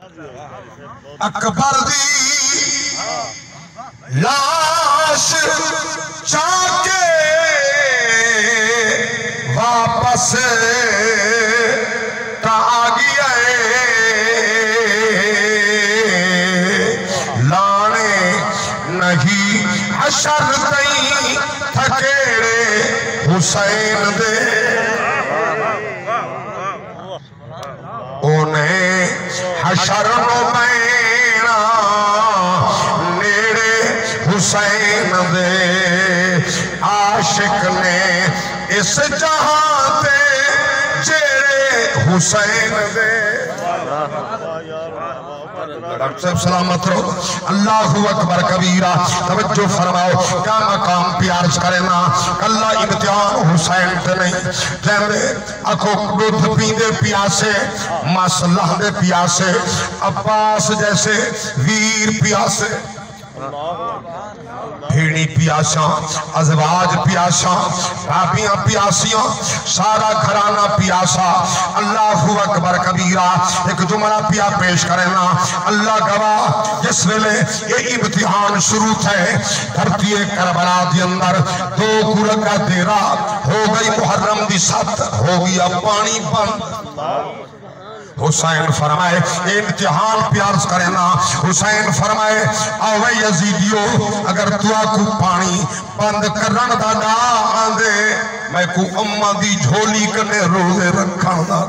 अकबर दी लाश चाके वापस आ गया लाने नहीं हशर तई थकेड़े हुसैन दे हशर मैना नेड़े हुसैन दे आशिक ने इस जहां ते जेड़े हुसैन दे सलामत रहो। अल्लाहु अकबर कबीरा। तवज्जो फरमाओ क्या मकाम प्यार करेना कल्ला इम्तिहान हुसैन ते नहीं जैसे आखो दूध पींदे प्यासे मसला दे प्यासे अब्बास जैसे वीर प्यासे भेड़ी प्यासा अजवाज प्यासा भाभियां प्यासियां सारा घराना प्यासा। अल्लाहु अकबर कबीरा। एक जुमला पिया पेश करेना अल्लाह गवाह जिस वेले ये इम्तिहान शुरू थे धरती करबला के अंदर दो गुल का देरा हो गई मुहर्रम दी 7 हो गया पानी बंद। हुसैन फरमाए इम्तिहान प्यार करेना हुसैन फरमाए आवे यजीदियो अगर तुआ को पानी बंद करन दा ना आंदे मैं को अम्मा दी झोली कने रोजे रखण दा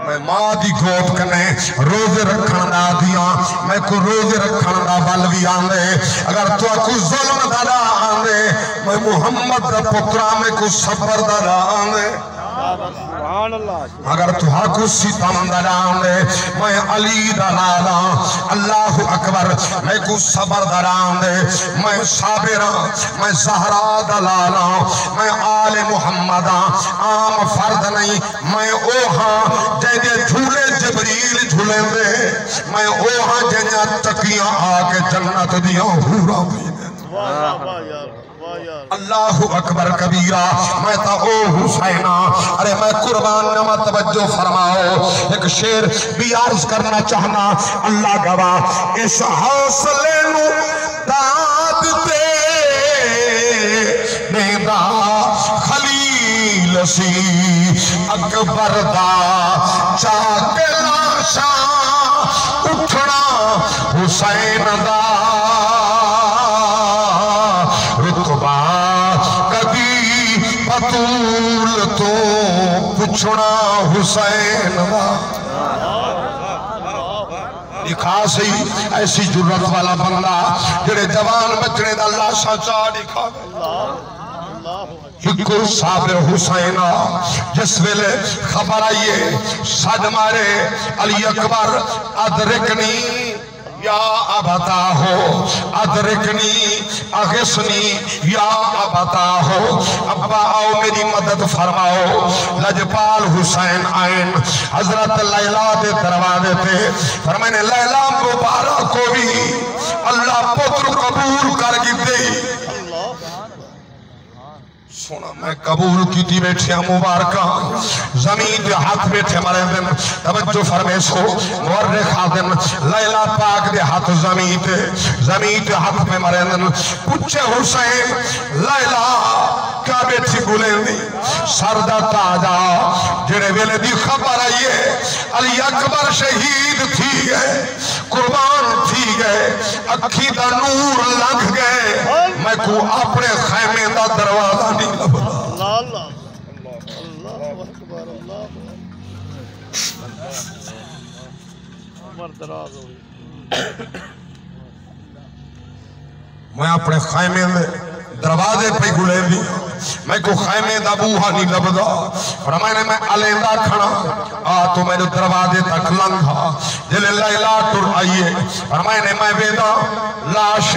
मैं मां दी गोद कने रोजे रखण दा दिया मैं को रोजे रखण दा बल भी आंदे अगर तुआ को जुल्म दा ना आंदे मैं मुहम्मद दा पुत्रा मैं को सबर दा ना आंदे अगर तुहा को सितम दराने मैं अली दलाला अल्लाहु अकबर मैं को सबर दराने मैं साबिरा मैं सहरा दलाला मैं आले मुहम्मदा आम फर्द नहीं मैं ओहा जैसे झूले जबरील झूले दे मैं ओहा जैसे तकियां आके जन्नत दिया हूरा अल्लाहु अकबर कबीरा। मैं तो ओ हुसैना अरे मैं कुर्बान नमा तवज्जो फरमाओ एक शेर भी अर्ज करना चाहना अल्लाह गवाह इस हौसले नु दाद दे नेदा खलील सी अकबर दा चाके लाशा उठना हुसैन दा बतूल तो पुछना हुसैन दिखा सही ऐसी जुर्रत वाला बंदा जेड़े जवान बचने दा लाशा चा दिखा साबिर हुसैन जिस वेले खबर आइए सज मारे अली अकबर अदरकनी या अबता हो अदरकनी अगसनी या अबता हो अब्बा आओ मेरी मदद फरमाओ। लजपाल हुसैन आइन हजरत लैला के दरवाजे पे फरमाने लैला मुबारक को भी अल्लाह पुत्र कबूल कर दी सोना मैं कबूल की बैठे मुबारक जमीन के हाथ बैठे मारे दिन तवज्जो फरमेशो मोर्रे खादिन लैला पाक दे हाथ जमीन के हाथ पे मारे दिन पूछे हुसैन लैला क्या बैठी बुलेंदी सरदा ताजा जेड़े वेले दी खबर आई है अली अकबर शहीद थी गए कुर्बान थी गए अखी दा नूर लंघ गए मैं को अपने खैमे दा दरवाजा नहीं लभदा। मैं अपने खैमे दरवाजे पे गुले भी मैं को खैमे दा बूहा नहीं लभदा फरमाने मैं अलेंदा खड़ा आ तो मेरे दरवाजे तक लंघा जिले लैला टुर आइए फरमाने मैं वेदा लाश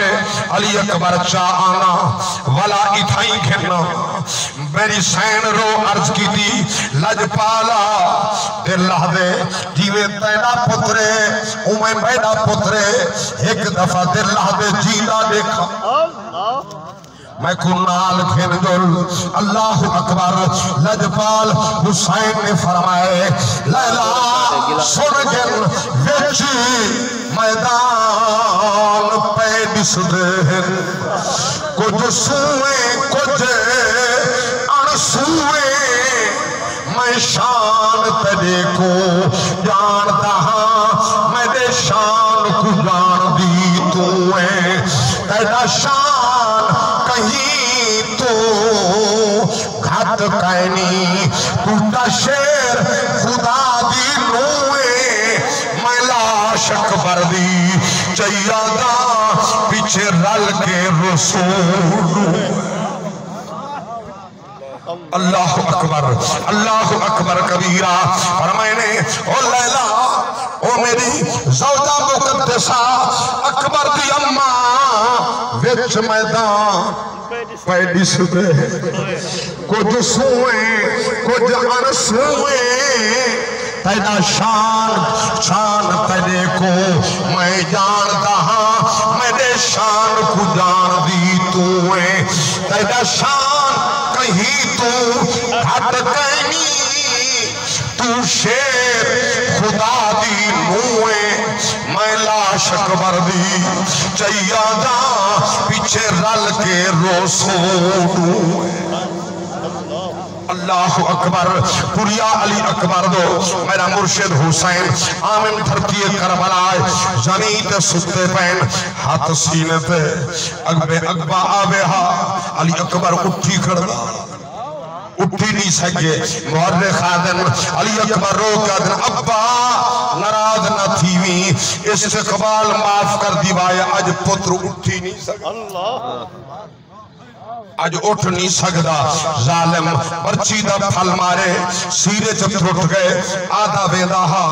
अली अकबर चा आना वाला इथाई खेना मेरी सैन रो अर्ज की थी लजपाला दिल दे जीवे तेरा पुत्रे उमे मेरा पुत्रे एक दफा दिल दे जीना देखा मैं कुनाल अल्लाह अकबर लजपाल हुसैन ने फरमाए लैला मैदान पे दिसदे कुछ सूए कुछ अणसूए मैं शान तेरे को जानदा हाँ मेरे शान को जान दी तू है तेरा शान कहीं तो घात कहनी तू ता शेर खुदा दी नूए मैं लाश अकबर दी चैयादा पीछे रल के रसूल अल्लाह अकबर कबीरा। फरमाने ओ लैला ओ मेरी ज़ौजा मुक़द्दसा अकबर दी अम्मा विच मैदान पैडी सुबह कुछ सूए कुछ अनसूए तेरा शान तेरे को मैं जानदा हाँ मेरे शान को जान दी तू है तेरा शान कहीं तू घट कहनी तू शेर खुदा दी मुए मैं लाश अकबर दी चैयादा पीछे रल के रोसो अल्लाह अकबर पुरिया अली अकबर दो मेरा मुर्शिद हुसैन आमिन धरती करबला जमीन ते सुते पैन हाथ सीने पे अगबे अगबा आवे हा अली अकबर उठी खड़ा उठी नहीं सके मुअर्रिख आदन अली अकबर रो के आदन अब्बा नाराज न थीवी इस्तकबाल माफ कर दीवाए आज पुत्र उठी नहीं सके अल्लाह अज उठ नहीं सकता जालिम पर्ची दा फल मारे सीरे च टुट गए आधा वेंदा हा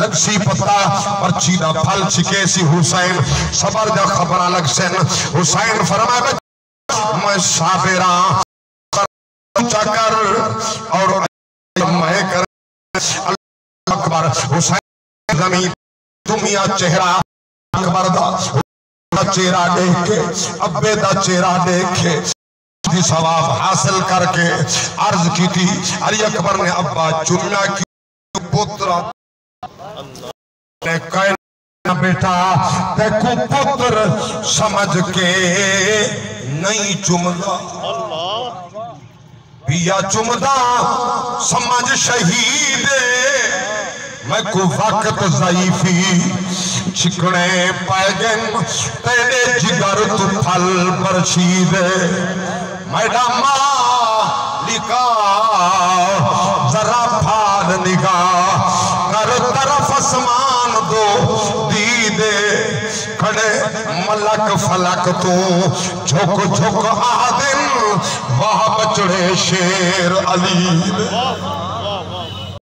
लक्सी पत्ता पर्ची दा फल छिके सी हुसैन सबर दा खबर लग सन हुसैन फरमाया मैं साबिरा चकर और मैं कर अकबर हुसैन जमीन दुनिया चेहरा अकबर दा चेहरा देख के अब्बे दा चेहरा देख के सवाब हासिल करके अर्ज की थी अली अकबर ने अब्बा चुना की पुत्र ने कहना बेटा देखो पुत्र समझ के नहीं चुमदा पिया चुमदा समझ शहीद मैं को वक्त ज़ईफी चिकने पैगन तेरे जिगर तू फल बरशीद मैडम लिखा जरा फाल निगाह कर तरफ आसमान दो दीदे खड़े मलक फलक तू झुक झुक आदिन वह बचड़े शेर अली